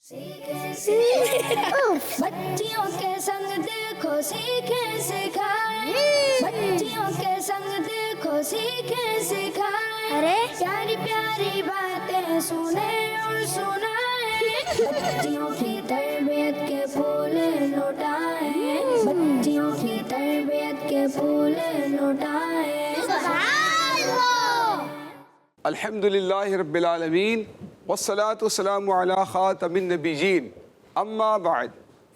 بچیوں کے سنگ دیکھو سیکھیں سکھائیں، بچیوں کے سنگ دیکھو سیکھیں سکھائیں، ارے پیاری پیاری باتیں سنیں اور سنائیں، بچیوں کی تربیت کے پھول لوٹائیں، بچیوں کی تربیت کے پھول لوٹائیں۔ الحمدللہ رب العالمین والصلاة والسلام علی خاتم النبیین اما بعد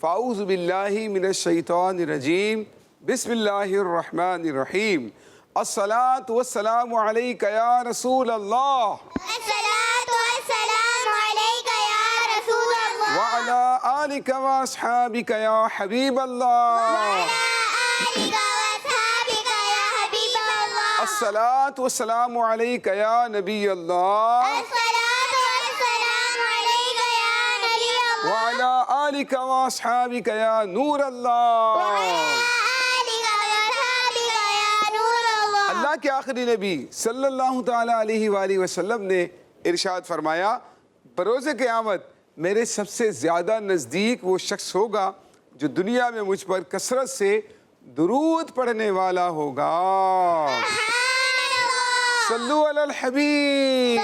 فاعوذ باللہ من الشیطان الرجیم بسم اللہ الرحمن الرحیم الصلاة والسلام علیک یا رسول اللہ الصلاة والسلام علیک یا رسول اللہ وعلی آلک واصحابک یا حبیب اللہ وعلی آلک واصحابک یا حبیب اللہ الصلاة والسلام علیک یا نبی اللہ الصلاة والسلام علیک یا نبی اللہ وعلی آلک واصحابک یا نور اللہ۔ اللہ کے آخری نبی صلی اللہ تعالیٰ علیہ وآلہ وسلم نے ارشاد فرمایا، بروز قیامت میرے سب سے زیادہ نزدیک وہ شخص ہوگا جو دنیا میں مجھ پر کثرت سے درود پڑھنے والا ہوگا۔ صلو علی الحبیب۔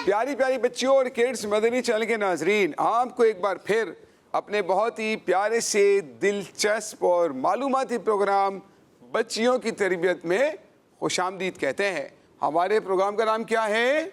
پیاری پیاری بچیوں اور کڈس مدنی چینل کے ناظرین، آپ کو ایک بار پھر اپنے بہت ہی پیارے سے دلچسپ اور معلوماتی پروگرام بچیوں کی تربیت میں خوش آمدید کہتے ہیں۔ ہمارے پروگرام کا نام کیا ہے؟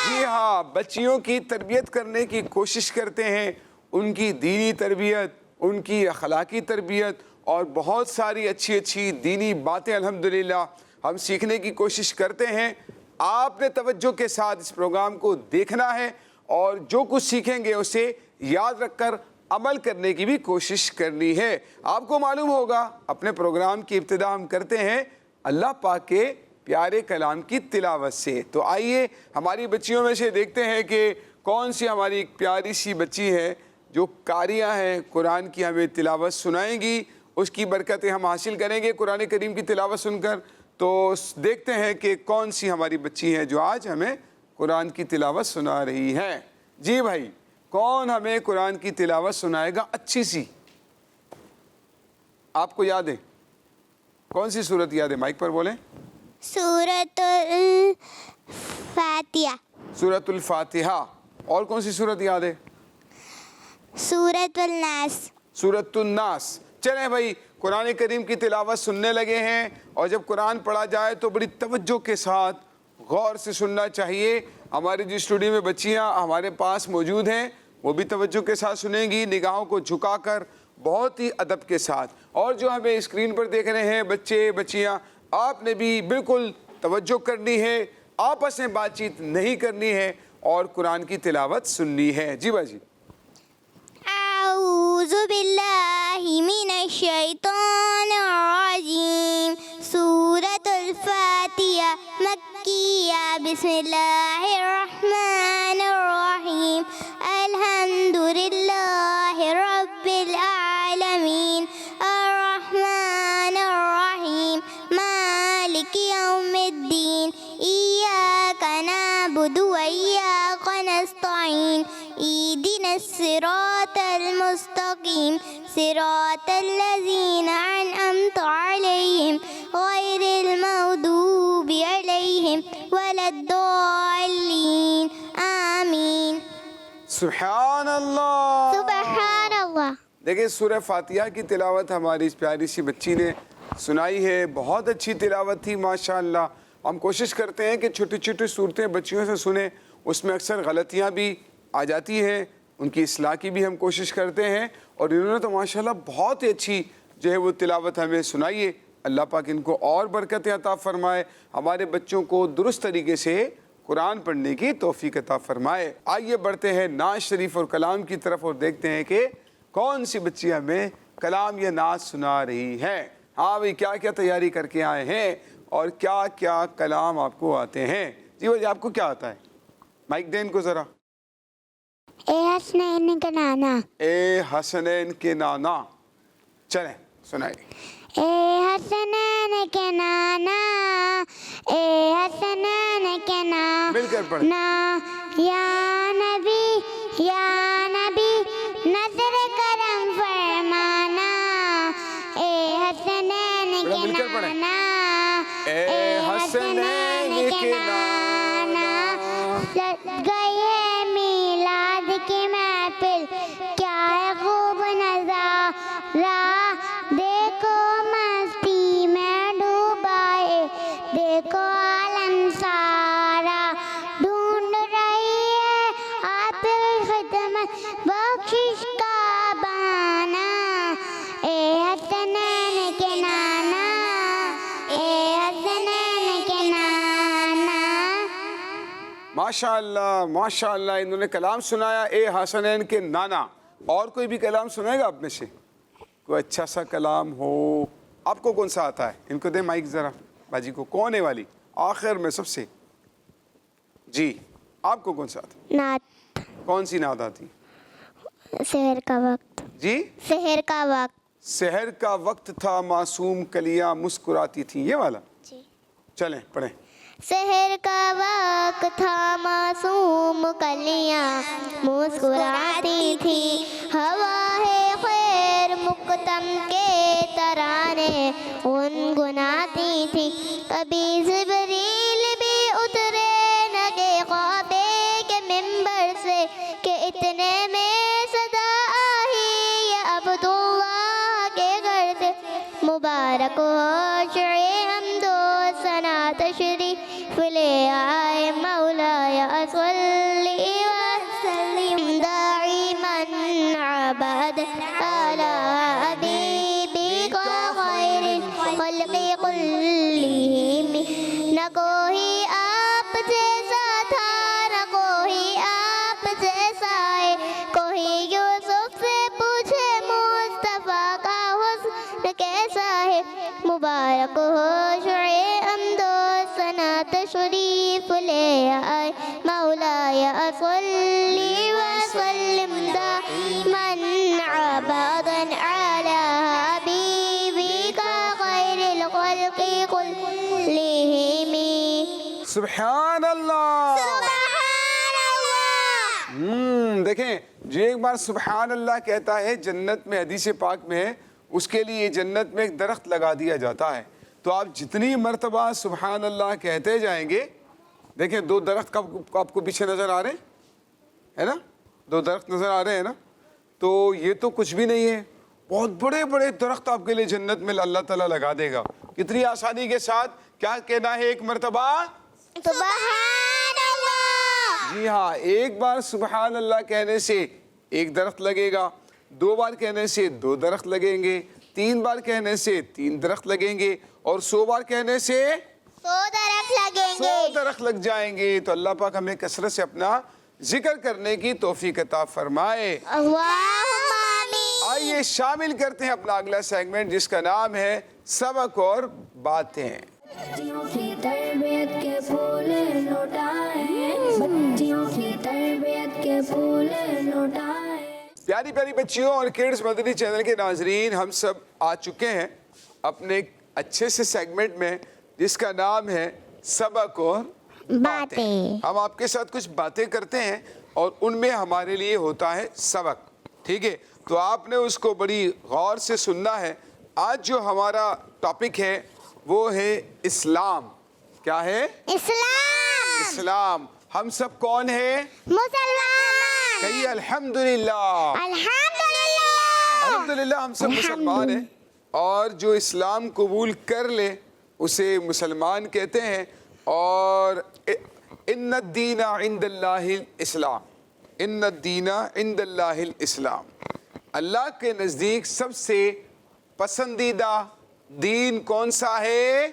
جی ہاں، بچیوں کی تربیت کرنے کی کوشش کرتے ہیں، ان کی دینی تربیت، ان کی اخلاقی تربیت اور بہت ساری اچھی اچھی دینی باتیں الحمدللہ ہم سیکھنے کی کوشش کرتے ہیں۔ آپ نے توجہ کے ساتھ اس پروگرام کو دیکھنا ہے اور جو کچھ سیکھیں گے اسے یاد رکھ کر عمل کرنے کی بھی کوشش کرنی ہے۔ آپ کو معلوم ہوگا اپنے پروگرام کی ابتدا ہم کرتے ہیں اللہ پاک کے پیارے کلام کی تلاوت سے۔ تو آئیے ہماری بچیوں میں سے دیکھتے ہیں کہ کون سی ہماری ایک پیاری سی بچی ہے جو قاریہ ہیں، قرآن کی ہمیں تلاوت سنائیں گی، اس کی برکتیں ہم حاصل کریں گے قرآن کریم کی تلاوت سن کر۔ تو دیکھتے ہیں کہ کون سی ہماری بچی ہے جو آج ہمیں قرآن کی تلاوت سنا رہی ہے۔ جی بھائی، کون ہمیں قرآن کی تلاوت سنائے گا اچھی سی؟ آپ کو یاد ہے؟ کون سی سورت یاد ہے؟ مائک پر بولیں۔ سورۃ الفاتحہ۔ سورت الفاتحہ۔ اور کون سی سورت یاد ہے؟ سورۃ الناس۔ سورت الناس۔ چلیں بھائی، قرآن کریم کی تلاوت سننے لگے ہیں، اور جب قرآن پڑھا جائے تو بڑی توجہ کے ساتھ غور سے سننا چاہیے۔ ہماری جو اسٹوڈیو میں بچیاں ہمارے پاس موجود ہیں وہ بھی توجہ کے ساتھ سنیں گی، نگاہوں کو جھکا کر بہت ہی ادب کے ساتھ۔ اور جو ہمیں اسکرین پر دیکھ رہے ہیں بچے بچیاں، آپ نے بھی بالکل توجہ کرنی ہے، آپس میں بات چیت نہیں کرنی ہے اور قرآن کی تلاوت سننی ہے۔ جی بھائی جی۔ اعوذ باللہ من الشیطان الرجیم۔ سورۃ الفاتحہ مکیہ۔ بسم اللہ الرحمن الرحیم۔ الحمد للہ رب العالمین الرحمن الرحیم مالک یوم الدین ایاک نعبد و ایاک نستعین اہدنا الصراط المستقیم صراط الذین انعمت علیہم غیر المغضوب علیہم ولا الضالین آمین۔ سبحان اللہ، سبحان اللہ۔ دیکھیں سورہ فاتحہ کی تلاوت ہماری اس پیاری سی بچی نے سنائی ہے، بہت اچھی تلاوت تھی ماشاءاللہ۔ ہم کوشش کرتے ہیں کہ چھوٹی چھوٹی صورتیں بچیوں سے سنیں، اس میں اکثر غلطیاں بھی آ جاتی ہیں، ان کی اصلاح کی بھی ہم کوشش کرتے ہیں، اور انہوں نے تو ماشاءاللہ بہت ہی اچھی جو ہے وہ تلاوت ہمیں سنائی ہے۔ اللہ پاک ان کو اور برکتیں عطا فرمائے، ہمارے بچوں کو درست طریقے سے قرآن پڑھنے کی توفیق عطا فرمائے۔ آئیے بڑھتے ہیں نعت شریف اور کلام کی طرف اور دیکھتے ہیں کہ کون سی بچی ہمیں کلام یا نعت سنا رہی ہے۔ ہاں بھئی، کیا کیا تیاری کر کے آئے ہیں اور کیا کیا کلام آپ کو آتے ہیں؟ جی بھائی، آپ کو کیا آتا ہے؟ مائک دیں ان کو ذرا۔ اے حسنین کے نانا۔ اے حسنین کے نانا۔ چلیں سنائیں۔ اے حسنین کے نانا، اے حسن مل کر پڑھ. یا نبی نظر کرم فرمانا اے حسنین کے نانا اے حسنین کے نانا گئی ہے میلاد کی محفل کیا ہے خوب نظارہ دیکھو مستی میں ڈوبائے دیکھو عالم سارا ڈھونڈ رہی ہے آپ خدمت بخشش کا بانا اے حسنین کے نانا اے حسنین کے نانا. ماشاء اللہ انہوں نے کلام سنایا اے حسنین کے نانا. اور کوئی بھی کلام سنائے گا آپ میں سے؟ کوئی اچھا سا کلام ہو. آپ کو کون سا آتا ہے؟ ان کو دیں مائک ذرا باجی کو. کون ہے والی آخر میں سب سے؟ جی آپ کو کون سا آتا ہے؟ نعت. کون سی نعت آتی؟ سحر کا وقت. جی سحر کا وقت. سحر کا وقت تھا معصوم کلیاں مسکراتی تھی، یہ والا. جی چلیں پڑھیں. سحر کا وقت تھا معصوم کلیاں مسکراتی تھی ہوا ہے خیر مقدم کے ترانے گنگناتی تھی کبھی جبریل بھی اترے نگے خوابے کے ممبر سے کہ اتنے میں صدا آئی یہ عبداللہ کے گھر سے مبارک ہو شعر حمد و ثنا تشریف لے آئے مولایا صلی وسلم دائما عبد على حبیبک خیر الخلق کلہم نہ کوئی آپ جیسا تھا نہ کوئی آپ جیسا ہے کوئی یوسف سے پوچھے مصطفیٰ کا حسن کیسا ہے مبارک ہو شعر حمد و ثنا تشریف لے آئے مولایا صلی وسلم دائما عبدا على حبیبک خیر الخلق کلہم. سبحان اللہ. سبحان اللہ. دیکھیں جو ایک بار سبحان اللہ کہتا ہے جنت میں حدیث پاک میں ہے اس کے لیے جنت میں ایک درخت لگا دیا جاتا ہے. تو آپ جتنی مرتبہ سبحان اللہ کہتے جائیں گے. دیکھیں دو درخت آپ کو پیچھے نظر آ رہے ہیں نا، دو درخت نظر آ رہے ہیں نا. تو یہ تو کچھ بھی نہیں ہے، بہت بڑے بڑے درخت آپ کے لیے جنت میں اللہ تعالیٰ لگا دے گا. کتنی آسانی کے ساتھ کیا کہنا ہے ایک مرتبہ؟ سبحان اللہ. جی ہاں، ایک بار سبحان اللہ کہنے سے ایک درخت لگے گا، دو بار کہنے سے دو درخت لگیں گے، تین بار کہنے سے تین درخت لگیں گے، اور 100 بار کہنے سے 100 درخت لگیں گے. 100 درخت لگ جائیں گے. تو اللہ پاک ہمیں کثرت سے اپنا ذکر کرنے کی توفیق عطا فرمائے. اللہم آمین. آئیے شامل کرتے ہیں اپنا اگلا سیگمنٹ جس کا نام ہے سبق اور باتیں. بچیوں کی تربیت کے پھول لوٹائیں بچیوں کی تربیت کے پھول لوٹائیں. پیاری پیاری بچیوں اور کڈز مدنی چینل کے ناظرین، ہم سب آ چکے ہیں اپنے ایک اچھے سے سیگمنٹ میں جس کا نام ہے سبق اور باتیں. ہم آپ کے ساتھ کچھ باتیں کرتے ہیں اور ان میں ہمارے لیے ہوتا ہے سبق. ٹھیک ہے، تو آپ نے اس کو بڑی غور سے سننا ہے. آج جو ہمارا ٹاپک ہے وہ ہے اسلام. کیا ہے؟ اسلام. اسلام. ہم سب کون ہیں؟ مسلمان. کہیے الحمدللہ. الحمدللہ. الحمدللہ ہم سب مسلمان ہیں، اور جو اسلام قبول کر لے اسے مسلمان کہتے ہیں. اور ان الدین عند اللہ الاسلام. ان الدین عند اللہ الاسلام. اللہ کے نزدیک سب سے پسندیدہ دین کون سا ہے؟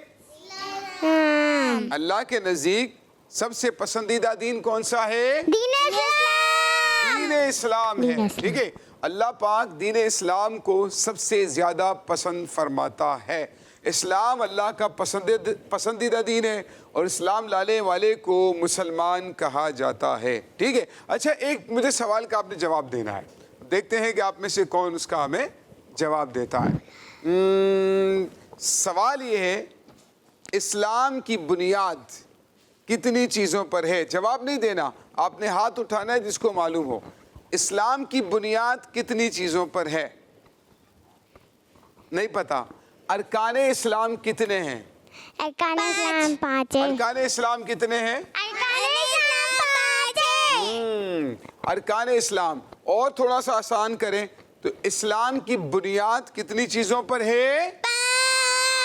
اللہ کے نزدیک سب سے پسندیدہ دین کون سا ہے؟ دین اسلام. دین اسلام ہے. ٹھیک ہے، اللہ پاک دین اسلام کو سب سے زیادہ پسند فرماتا ہے. اسلام اللہ کا پسندیدہ دین ہے اور اسلام لانے والے کو مسلمان کہا جاتا ہے. ٹھیک ہے، اچھا ایک مجھے سوال کا آپ نے جواب دینا ہے. دیکھتے ہیں کہ آپ میں سے کون اس کا ہمیں جواب دیتا ہے. سوال یہ ہے، اسلام کی بنیاد کتنی چیزوں پر ہے؟ جواب نہیں دینا، آپ نے ہاتھ اٹھانا ہے جس کو معلوم ہو۔ اسلام کی بنیاد کتنی چیزوں پر ہے؟ نہیں پتا۔ ارکان اسلام کتنے ہیں؟ ارکان اسلام 5 ہے۔ ارکان اسلام کتنے ہیں؟ ارکان اسلام 5 ہے۔ ارکان اسلام اور تھوڑا سا آسان کریں تو اسلام کی بنیاد کتنی چیزوں پر ہے؟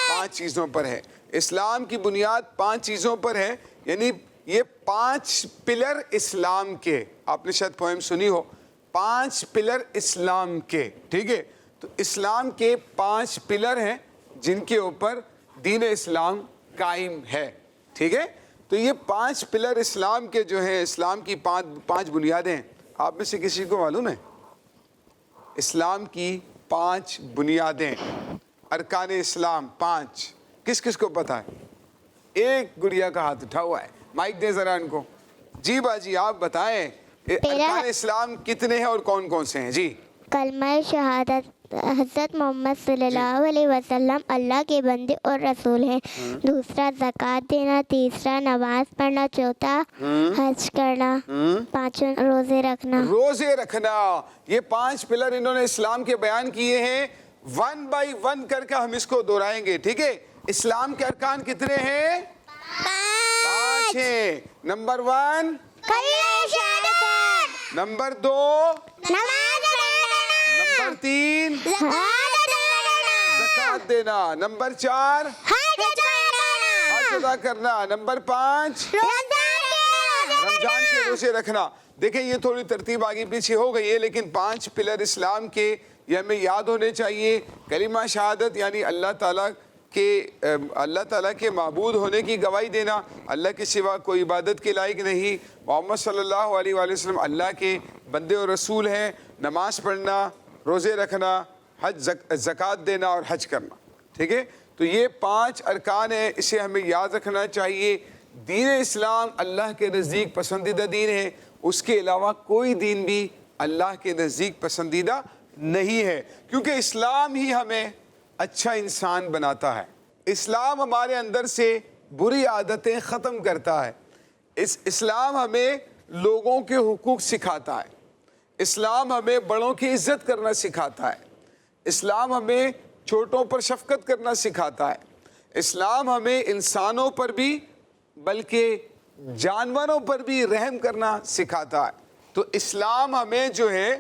5 چیزوں پر ہے۔ اسلام کی بنیاد 5 چیزوں پر ہے، یعنی یہ 5 پلر اسلام کے، آپ نے شاید پوئم سنی ہو، 5 پلر اسلام کے، ٹھیک ہے؟ تو اسلام کے 5 پلر ہیں جن کے اوپر دین اسلام قائم ہے، ٹھیک ہے؟ تو یہ 5 پلر اسلام کے جو ہیں، اسلام کی 5 بنیادیں، آپ میں سے کسی کو معلوم ہے؟ اسلام کی 5 بنیادیں، ارکان اسلام 5، کس کس کو پتا ہے؟ ایک گڑیا کا ہاتھ اٹھا ہوا ہے، مائک دیں ذرا ان کو۔ جی باجی آپ بتائیں ارکان اسلام کتنے ہیں اور کون کون سے ہیں؟ جی۔ کلمہ شہادت حضرت محمد صلی اللہ علیہ وسلم اللہ کے بندے اور رسول ہیں۔ دوسرا زکوٰۃ دینا، تیسرا نماز پڑھنا، چوتھا حج کرنا، 5 روزے رکھنا۔ روزے رکھنا، یہ 5 پلر انہوں نے اسلام کے بیان کیے ہیں، 1 بائی 1 کر کے ہم اس کو دہرائیں گے، ٹھیک ہے؟ اسلام کے ارکان کتنے ہیں؟ 5 ہیں۔ نمبر 1 کلمہ شہادت، نمبر 2 نماز پڑھنا، نمبر 3 زکوٰۃ دینا، نمبر 4 حج حج ادا کرنا، نمبر 5 رمضان کے روزے رکھنا۔ دیکھیں یہ تھوڑی ترتیب آگے پیچھے ہو گئی ہے، لیکن 5 پلر اسلام کے یہ ہمیں یاد ہونے چاہیے۔ کلمہ شہادت یعنی اللہ تعالیٰ کے معبود ہونے کی گواہی دینا، اللہ کے سوا کوئی عبادت کے لائق نہیں، محمد صلی اللہ علیہ وآلہ وسلم اللہ کے بندے اور رسول ہیں، نماز پڑھنا، روزے رکھنا، زکوٰۃ دینا اور حج کرنا، ٹھیک ہے؟ تو یہ 5 ارکان ہیں، اسے ہمیں یاد رکھنا چاہیے۔ دین اسلام اللہ کے نزدیک پسندیدہ دین ہے، اس کے علاوہ کوئی دین بھی اللہ کے نزدیک پسندیدہ نہیں ہے، کیونکہ اسلام ہی ہمیں اچھا انسان بناتا ہے۔ اسلام ہمارے اندر سے بری عادتیں ختم کرتا ہے۔ اسلام ہمیں لوگوں کے حقوق سکھاتا ہے، اسلام ہمیں بڑوں کی عزت کرنا سکھاتا ہے، اسلام ہمیں چھوٹوں پر شفقت کرنا سکھاتا ہے، اسلام ہمیں انسانوں پر بھی بلکہ جانوروں پر بھی رحم کرنا سکھاتا ہے۔ تو اسلام ہمیں جو ہے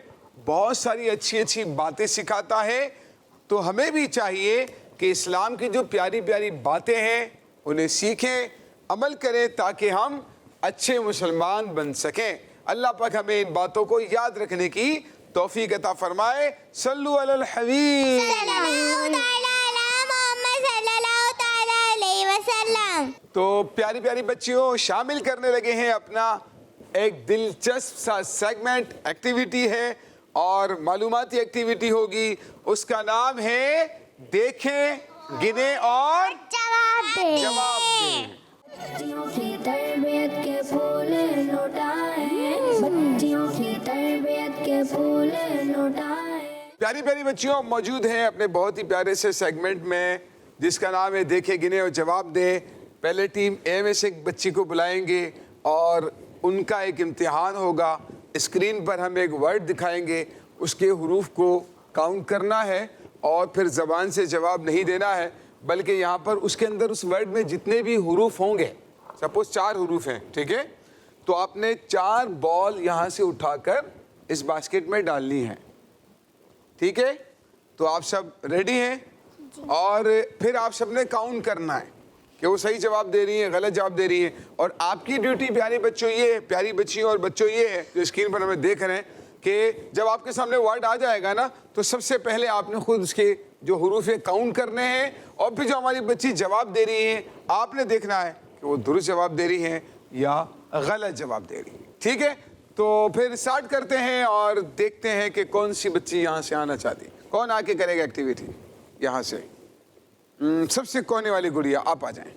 بہت ساری اچھی باتیں سکھاتا ہے، تو ہمیں بھی چاہیے کہ اسلام کی جو پیاری پیاری باتیں ہیں انہیں سیکھیں، عمل کریں، تاکہ ہم اچھے مسلمان بن سکیں۔ اللہ پاک ہمیں ان باتوں کو یاد رکھنے کی توفیق عطا فرمائے۔ صلو علی الحبیب۔ تو پیاری پیاری بچیوں شامل کرنے لگے ہیں اپنا ایک دلچسپ سا سیگمنٹ، ایکٹیویٹی ہے اور معلوماتی ایکٹیویٹی ہوگی، اس کا نام ہے دیکھیں، گنیں اور جواب دیں۔ بچیوں کی تربیت کے پھول لوٹائیں، بچیوں کی تربیت کے پھول لوٹائیں۔ پیاری پیاری بچیوں موجود ہیں اپنے بہت ہی پیارے سے سیگمنٹ میں، جس کا نام ہے دیکھیں، گنیں اور جواب دیں۔ پہلے ٹیم اے میں سے ایک بچی کو بلائیں گے اور ان کا ایک امتحان ہوگا۔ اسکرین پر ہم ایک ورڈ دکھائیں گے، اس کے حروف کو کاؤنٹ کرنا ہے اور پھر زبان سے جواب نہیں دینا ہے، بلکہ یہاں پر اس کے اندر اس ورڈ میں جتنے بھی حروف ہوں گے، سپوز 4 حروف ہیں، ٹھیک ہے؟ تو آپ نے 4 بال یہاں سے اٹھا کر اس باسکٹ میں ڈالنی ہے، ٹھیک ہے؟ تو آپ سب ریڈی ہیں؟ اور پھر آپ سب نے کاؤنٹ کرنا ہے کہ وہ صحیح جواب دے رہی ہیں، غلط جواب دے رہی ہیں، اور آپ کی ڈیوٹی پیاری بچوں یہ ہے، پیاری بچیوں اور بچوں یہ ہے جو اسکرین پر ہمیں دیکھ رہے ہیں، کہ جب آپ کے سامنے ورڈ آ جائے گا نا تو سب سے پہلے آپ نے خود اس کے جو حروف ہیں کاؤنٹ کرنے ہیں، اور پھر جو ہماری بچی جواب دے رہی ہیں آپ نے دیکھنا ہے کہ وہ درست جواب دے رہی ہیں یا غلط جواب دے رہی ہیں، ٹھیک ہے؟ تو پھر اسٹارٹ کرتے ہیں اور دیکھتے ہیں کہ کون سی بچی یہاں سے آنا چاہتی ہے، کون آ کے کرے گا ایکٹیویٹی یہاں سے۔ سب سے کونے والی گڑیا آپ آ جائیں،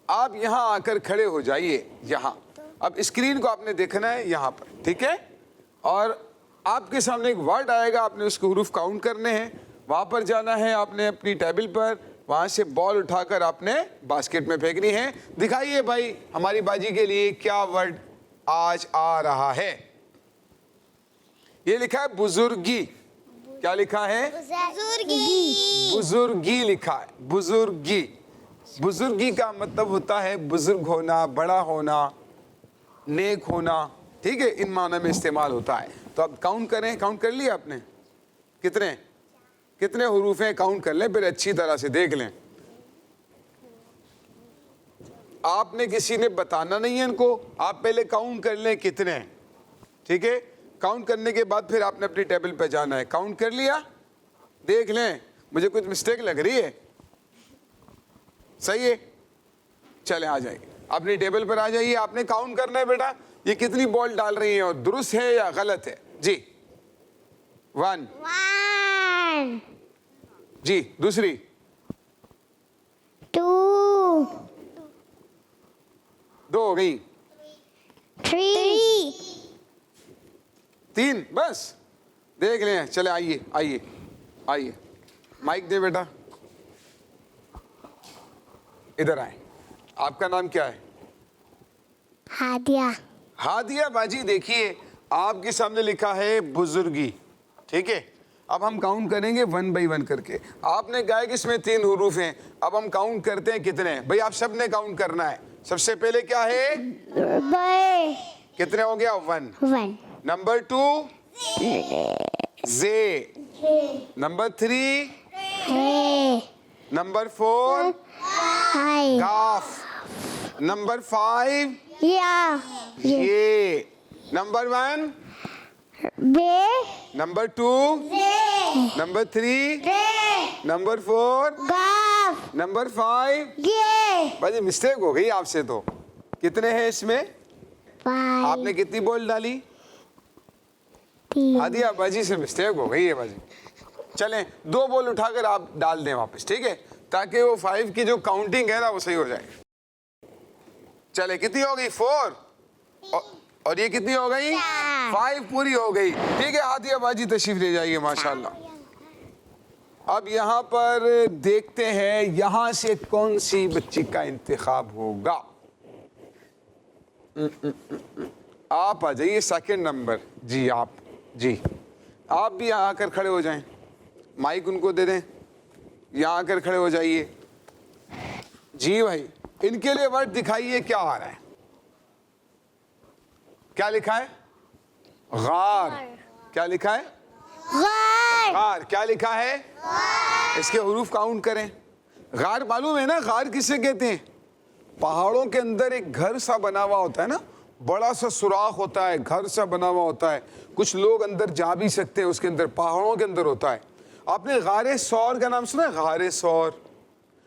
آپ یہاں آ کر کھڑے ہو جائیے یہاں۔ اب اسکرین کو آپ نے دیکھنا ہے یہاں پر، ٹھیک ہے؟ اور آپ کے سامنے ایک ورڈ آئے گا، آپ نے اس کے حروف کاؤنٹ کرنے ہیں، وہاں پر جانا ہے، آپ نے اپنی ٹیبل پر وہاں سے بال اٹھا کر آپ نے باسکٹ میں پھینکنی ہے. دکھائیے بھائی ہماری باجی کے لیے کیا ورڈ آج آ رہا ہے. یہ لکھا ہے بزرگی. کیا لکھا ہے؟ بزرگی لکھا ہے. بزرگی. بزرگی کا مطلب ہوتا ہے بزرگ ہونا, بڑا ہونا, نیک ہونا. ٹھیک ہے, ان معنی میں استعمال ہوتا ہے. تو اب کاؤنٹ کریں. کاؤنٹ کر لیا آپ نے؟ کتنے حروف ہیں کاؤنٹ کر لیں, پھر اچھی طرح سے دیکھ لیں. آپ نے کسی نے بتانا نہیں ہے ان کو, آپ پہلے کاؤنٹ کر لیں کتنے ہیں. ٹھیک ہے, کاؤنٹ کرنے کے بعد پھر آپ نے اپنی ٹیبل پہ جانا ہے. کاؤنٹ کر لیا؟ دیکھ لیں, مجھے کچھ مسٹیک لگ رہی ہے. صحیح ہے, چلیں آ جائیے اپنی ٹیبل پر آ جائیے. آپ نے کاؤنٹ کرنا ہے بیٹا, یہ کتنی بال ڈال رہی ہیں اور درست ہے یا غلط ہے. جی 1. جی دوسری 2 2 ہو گئی. 3 3 بس. دیکھ لیں. چلے آئیے آئیے آئیے, مائک دے بیٹا, ادھر آئیں. آپ کا نام کیا ہے؟ ہادیہ. ہادیہ باجی دیکھیے آپ کے سامنے لکھا ہے بزرگی. ٹھیک ہے, اب ہم کاؤنٹ کریں گے 1 بائی 1 کر کے. آپ نے کہا کہ اس میں 3 حروف ہیں. اب ہم کاؤنٹ کرتے ہیں کتنے. بھائی آپ سب نے کاؤنٹ کرنا ہے. سب سے پہلے کیا ہے؟ کتنے ہو گیا؟ 1. نمبر 2 زے. نمبر 3 نمبر 4 کاف. نمبر 5 یہ. Number 1 number 2 number 3 number 4 number 5. بھائی مسٹیک ہو گئی آپ سے. تو کتنے ہیں اس میں؟ آپ نے کتنی بال ڈالی؟ ہادیہ باجی سے مسٹیک ہو گئی ہے باجی. چلیں 2 بال اٹھا کر آپ ڈال دیں واپس. ٹھیک ہے, تاکہ وہ 5 کی جو کاؤنٹنگ ہے نا وہ صحیح ہو جائے. چلے کتنی ہو گئی؟ 4. اور یہ کتنی ہو گئی؟ 5 پوری ہو گئی. ٹھیک ہے, ہادیہ باجی تشریف لے جائیے. ماشاءاللہ. اب یہاں پر دیکھتے ہیں یہاں سے کون سی بچی کا انتخاب ہوگا. آپ آ جائیے 2nd نمبر. جی آپ بھی یہاں آ کر کھڑے ہو جائیں. مائک ان کو دے دیں, یہاں آ کر کھڑے ہو جائیے. جی بھائی ان کے لیے ورڈ دکھائیے کیا آ رہا ہے. کیا لکھا ہے؟ غار. کیا لکھا ہے؟ غار. کیا لکھا ہے؟ اس کے حروف کاؤنٹ کریں. غار معلوم ہے نا, غار کسے کہتے ہیں؟ پہاڑوں کے اندر ایک گھر سا بنا ہوا ہوتا ہے نا, بڑا سا سوراخ ہوتا ہے, گھر سا بنا ہوا ہوتا ہے, کچھ لوگ اندر جا بھی سکتے ہیں اس کے اندر, پہاڑوں کے اندر ہوتا ہے. آپ نے غار سور کا نام سنا؟ غار سور.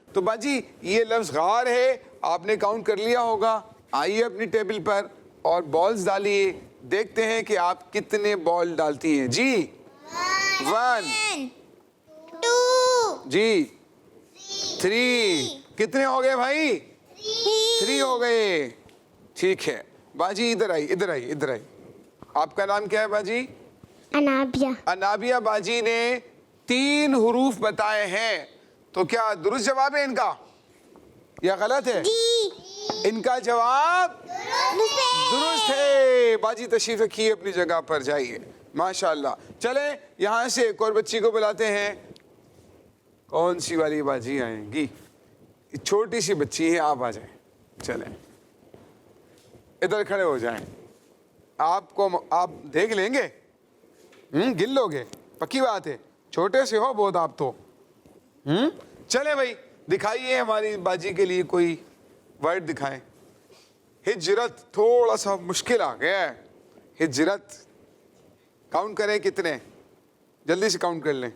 تو باجی یہ لفظ غار ہے, آپ نے کاؤنٹ کر لیا ہوگا. آئیے اپنی ٹیبل پر اور بالز ڈالیے. دیکھتے ہیں کہ آپ کتنے بال ڈالتی ہیں. جی 1 جی 3. کتنے ہو گئے بھائی؟ 3 ہو گئے. ٹھیک ہے باجی ادھر آئی ادھر آئی ادھر آئی. آپ کا نام کیا ہے باجی؟ انابیہ. انابیہ باجی نے 3 حروف بتائے ہیں. تو کیا درست جواب ہے ان کا یا غلط ہے؟ ان کا جواب درست ہے. باجی تشریف رکھیے اپنی جگہ پر جائیے. ماشاءاللہ. چلیں یہاں سے ایک اور بچی کو بلاتے ہیں. کون سی والی باجی آئیں گی؟ چھوٹی سی بچی ہے, آپ آ جائیں. چلیں ادھر کھڑے ہو جائیں. آپ دیکھ لیں گے, گن لو گے, پکی بات ہے. چھوٹے سے ہو بہت آپ تو. چلیں بھائی دکھائیے ہماری باجی کے لیے کوئی ورڈ دکھائیں. ہجرت. تھوڑا سا مشکل آ گیا ہے. ہجرت. کاؤنٹ کریں کتنے, جلدی سے کاؤنٹ کر لیں.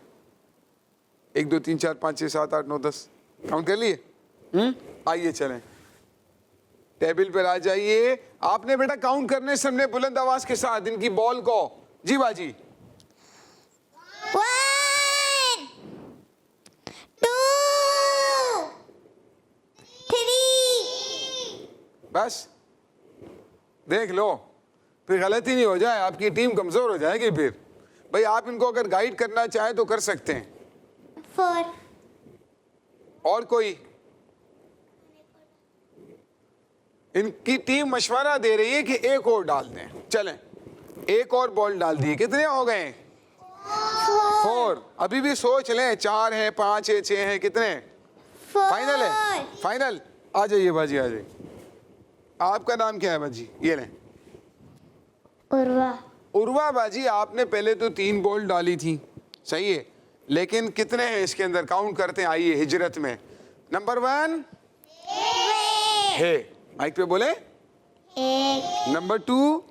1 2 3 4 5 6 7 8 9 10. کاؤنٹ کر لیے؟ آئیے چلیں ٹیبل پر آ جائیے. آپ نے بیٹا کاؤنٹ کرنے سے ہم نے بلند آواز کے ساتھ ان کی بال کو. جی باجی 1 2 3. بس دیکھ لو, پھر غلطی نہیں ہو جائے, آپ کی ٹیم کمزور ہو جائے گی پھر. بھائی آپ ان کو اگر گائیڈ کرنا چاہیں تو کر سکتے ہیں. 4 اور کوئی؟ ان کی ٹیم مشورہ دے رہی ہے کہ ایک اور ڈال دیں. چلیں ایک اور بال ڈال دی. کتنے ہو گئے؟ 4. ابھی بھی سوچ لیں. 4 ہیں، 5 ہے، 6 ہیں، کتنے؟ فائنل ہے؟ فائنل. آ جائیے باجی، آ جائیے. آپ کا نام کیا ہے باجی؟ یہ لیں. عروہ. عروہ باجی، آپ نے پہلے تو 3 بال ڈالی تھی، صحیح ہے، لیکن کتنے ہیں اس کے اندر؟ کاؤنٹ کرتے ہیں. آئیے ہجرت میں نمبر 1 ہے. مائک پہ بولے. نمبر 2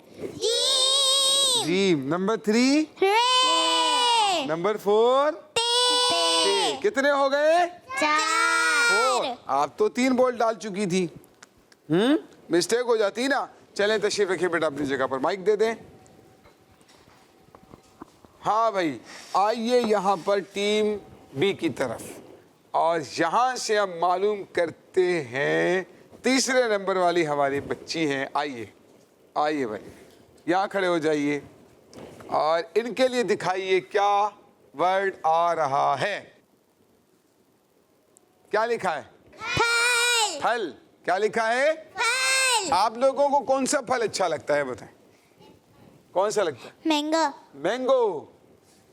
جی. نمبر 3 نمبر 4 کتنے ہو گئے؟ 4. آپ تو 3 بال ڈال چکی تھی. مسٹیک ہو جاتی نا. چلیں تشریف رکھیے بیٹا اپنی جگہ پر. مائک دے دیں. ہاں بھائی آئیے یہاں پر ٹیم بی کی طرف، اور یہاں سے ہم معلوم کرتے ہیں تیسرے نمبر والی ہماری بچی ہیں. آئیے آئیے بھائی، یہاں کھڑے ہو جائیے اور ان کے لیے دکھائیے کیا ورڈ آ رہا ہے. کیا لکھا ہے؟ پھل. کیا لکھا ہے؟ آپ لوگوں کو کون سا پھل اچھا لگتا ہے بتائیں؟ کون سا لگتا ہے؟ مینگو. مینگو.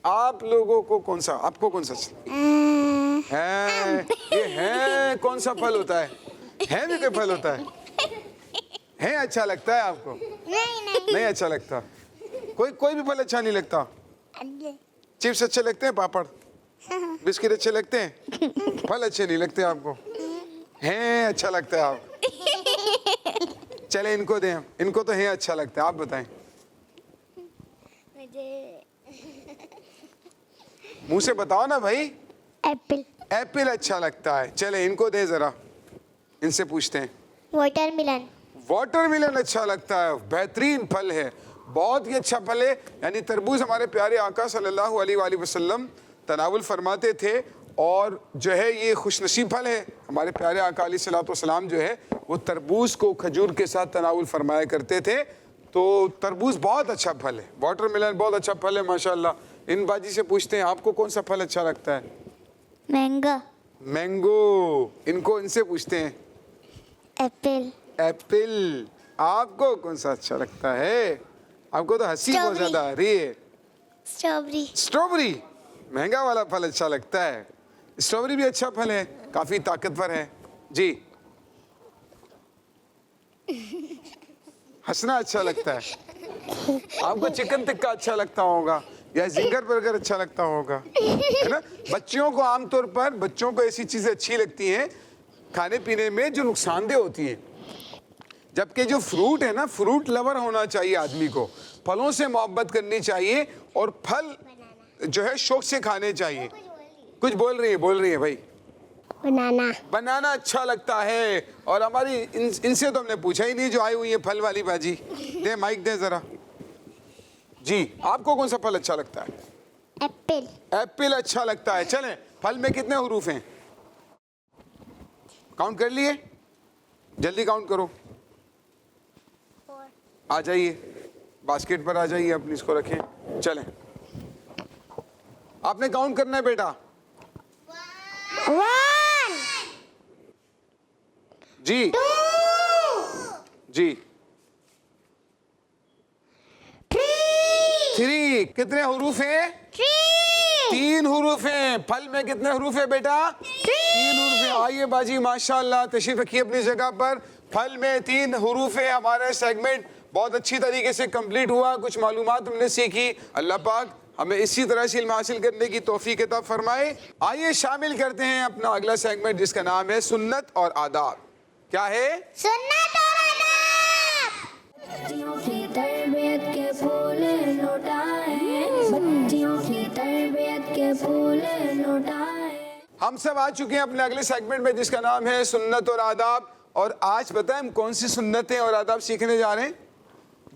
آپ لوگوں کو کون سا، آپ کو کون سا ہے؟ یہ ہے کون سا پھل ہوتا ہے؟ ہے بھی کوئی پھل ہوتا ہے اچھا لگتا ہے آپ کو؟ نہیں اچھا لگتا. کوئی بھی پھل اچھا نہیں لگتا. چپس اچھے لگتے ہیں؟ پاپڑ بسکٹ اچھے لگتے ہیں؟ پھل اچھے نہیں لگتے آپ کو؟ ہیں اچھا لگتا ہے آپ. چلے ان کو دیں. ان کو تو ہے اچھا لگتا ہے. آپ بتائیں. منہ سے بتاؤ نا بھائی. ایپل. ایپل اچھا لگتا ہے. چلے ان کو دیں ذرا. ان سے پوچھتے ہیں. واٹر ملن. واٹر ملن اچھا لگتا ہے. بہترین پھل ہے، بہت ہی اچھا پھل ہے. یعنی تربوز ہمارے پیارے آقا صلی اللہ علیہ وآلہ وسلم تناول فرماتے تھے، اور جو ہے یہ خوش نصیب پھل ہے. ہمارے پیارے آقا علیہ الصلوۃ والسلام جو ہے وہ تربوز کو کھجور کے ساتھ تناول فرمایا کرتے تھے. تو تربوز بہت اچھا پھل ہے. واٹر ملن بہت اچھا پھل ہے ماشاءاللہ. ان باجی سے پوچھتے ہیں آپ کو کون سا پھل اچھا لگتا ہے؟ مینگو. مینگو. ان سے پوچھتے ہیں. ایپل. ایپل. آپ کو کون سا اچھا لگتا ہے؟ آپ کو تو ہنسی بہت زیادہ آ رہی ہے. اسٹرابری. اسٹرابری. مہنگا والا پھل اچھا لگتا ہے. اسٹرابری بھی اچھا پھل ہے، کافی طاقتور ہے. جی. ہنسنا اچھا لگتا ہے. آپ کو چکن ٹکا اچھا لگتا ہوگا، یا زنگر برگر اچھا لگتا ہوگا، ہے نا. بچوں کو عام طور پر بچوں کو ایسی چیزیں اچھی لگتی ہیں کھانے پینے میں جو نقصان دہ ہوتی ہیں، جبکہ جو فروٹ ہے نا، فروٹ لور ہونا چاہیے آدمی کو. پھلوں سے محبت کرنی چاہیے، اور پھل جو ہے شوق سے کھانے چاہیے. کچھ بول رہی ہے بھائی. بنانا اچھا لگتا ہے. اور ہماری ان سے تو ہم نے پوچھا ہی نہیں جو آئی ہوئی ہے پھل والی باجی. دے مائک دے ذرا. جی آپ کو کون سا پھل اچھا لگتا ہے؟ ایپل. ایپل اچھا لگتا ہے. چلیں پھل میں کتنے حروف ہیں؟ کاؤنٹ کر لیے؟ جلدی کاؤنٹ کرو. آ جائیے باسکٹ پر، آ جائیے اپنی اس کو رکھیں. چلیں آپ نے کاؤنٹ کرنا ہے بیٹا. 1 جی 2 جی 3. کتنے حروف ہیں؟ 3 حروف ہیں. پھل میں کتنے حروف ہیں بیٹا؟ 3 حروف ہیں. آئیے باجی ماشاءاللہ تشریف رکھیے اپنی جگہ پر. پھل میں 3 حروف ہیں. ہمارا سیگمنٹ بہت اچھی طریقے سے کمپلیٹ ہوا. کچھ معلومات ہم نے سیکھی. اللہ پاک ہمیں اسی طرح سے علم حاصل کرنے کی توفیق عطا فرمائے. آئیے شامل کرتے ہیں اپنا اگلا سیگمنٹ جس کا نام ہے سنت اور آداب. کیا ہے؟ سنت اور آداب. بچیوں کی تربیت کے پھول لوٹائیں، بچیوں کی تربیت کے پھول لوٹائیں. ہم سب آ چکے ہیں اپنے اگلے سیگمنٹ میں جس کا نام ہے سنت اور آداب. اور آج بتائیں ہم کون سی سنتیں اور آداب سیکھنے جا رہے ہیں؟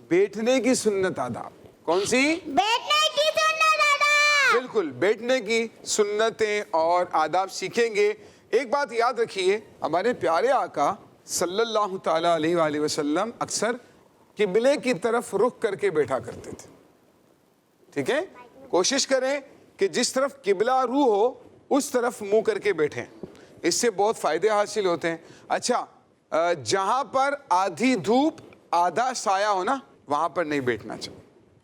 بیٹھنے کی سنت آداب. کون سی؟ بیٹھنے کی سنت آداب. بالکل بیٹھنے کی سنتیں اور آداب سیکھیں گے. ایک بات یاد رکھیے، ہمارے پیارے آقا صلی اللہ تعالیٰ علیہ وآلہ وسلم اکثر قبلے کی طرف رخ کر کے بیٹھا کرتے تھے. ٹھیک ہے، کوشش کریں کہ جس طرف قبلہ رو ہو اس طرف منہ کر کے بیٹھیں. اس سے بہت فائدے حاصل ہوتے ہیں. اچھا جہاں پر آدھی دھوپ آدھا سایہ ہونا وہاں پر نہیں بیٹھنا چاہیے,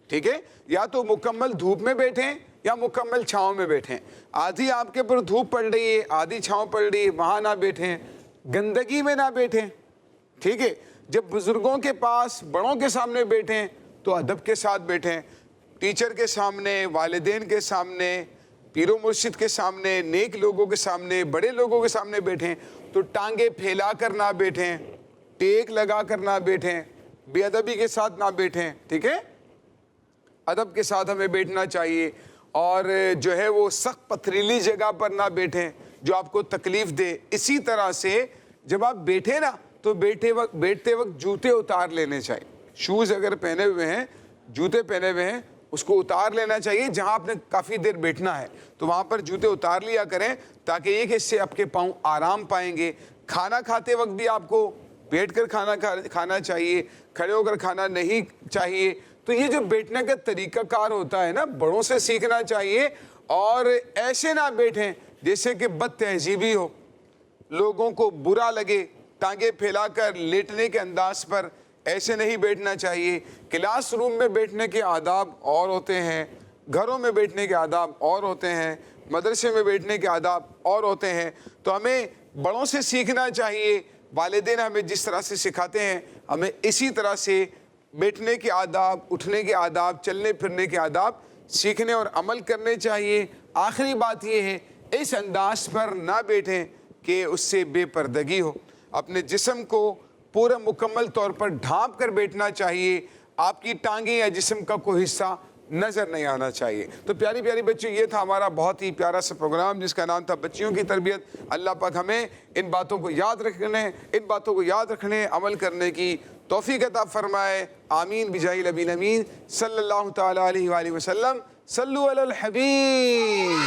ٹھیک ہے؟ یا تو مکمل دھوپ میں بیٹھیں یا مکمل چھاؤں میں بیٹھیں. آدھی آپ کے اوپر دھوپ پڑ رہی ہے, آدھی چھاؤں پڑ رہی ہے, وہاں نہ بیٹھیں, گندگی میں نہ بیٹھیں, ٹھیک ہے؟ جب بزرگوں کے پاس بڑوں کے سامنے بیٹھیں تو ادب کے ساتھ بیٹھیں, ٹیچر کے سامنے, والدین کے سامنے, پیر و مرشد کے سامنے, نیک لوگوں کے سامنے, بڑے لوگوں کے سامنے بیٹھیں تو ٹانگیں پھیلا کر نہ بیٹھیں, ٹیک لگا کر نہ بیٹھیں, بے ادبی کے ساتھ نہ بیٹھیں, ٹھیک ہے؟ ادب کے ساتھ ہمیں بیٹھنا چاہیے. اور جو ہے وہ سخت پتھریلی جگہ پر نہ بیٹھیں جو آپ کو تکلیف دے. اسی طرح سے جب آپ بیٹھے نا تو بیٹھتے وقت جوتے اتار لینے چاہیے. شوز اگر پہنے ہوئے ہیں, جوتے پہنے ہوئے ہیں, اس کو اتار لینا چاہیے. جہاں آپ نے کافی دیر بیٹھنا ہے تو وہاں پر جوتے اتار لیا کریں تاکہ ایک اس سے آپ کے پاؤں آرام پائیں گے. کھانا کھاتے وقت بھی آپ کو بیٹھ کر کھانا چاہیے, کھڑے ہو کر کھانا نہیں چاہیے. تو یہ جو بیٹھنے کا طریقہ کار ہوتا ہے نا, بڑوں سے سیکھنا چاہیے. اور ایسے نہ بیٹھیں جیسے کہ بد تہذیبی ہو, لوگوں کو برا لگے, ٹانگیں پھیلا کر لیٹنے کے انداز پر ایسے نہیں بیٹھنا چاہیے. کلاس روم میں بیٹھنے کے آداب اور ہوتے ہیں, گھروں میں بیٹھنے کے آداب اور ہوتے ہیں, مدرسے میں بیٹھنے کے آداب اور ہوتے ہیں. تو ہمیں بڑوں سے سیکھنا چاہیے. والدین ہمیں جس طرح سے سکھاتے ہیں ہمیں اسی طرح سے بیٹھنے کے آداب, اٹھنے کے آداب, چلنے پھرنے کے آداب سیکھنے اور عمل کرنے چاہیے. آخری بات یہ ہے اس انداز پر نہ بیٹھیں کہ اس سے بے پردگی ہو. اپنے جسم کو پورا مکمل طور پر ڈھانپ کر بیٹھنا چاہیے. آپ کی ٹانگیں یا جسم کا کوئی حصہ نظر نہیں آنا چاہیے. تو پیاری پیاری بچوں, یہ تھا ہمارا بہت ہی پیارا سا پروگرام جس کا نام تھا بچیوں کی تربیت. اللہ پاک ہمیں ان باتوں کو یاد رکھنے عمل کرنے کی توفیق عطا فرمائے. آمین بجاہ نبی امین صلی اللہ تعالی علیہ وآلہ وسلم. صلو علی الحبیب.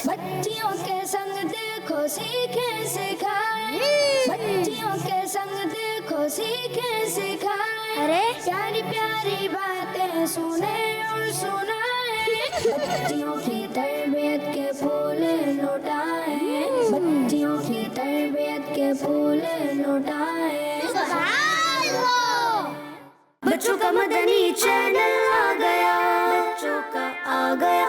بچیوں کے سنگ دیکھو سیکھیں سکھائیں, بچیوں کے سنگ دیکھو سیکھیں سکھائیں, ارے پیاری پیاری باتیں سنیں اور سنائیں. بچیوں کی تربیت کے پھول لوٹائیں, بچیوں کی تربیت کے پھول لوٹائیں. بچوں کا مدنی چینل آ گیا, بچوں کا آ گیا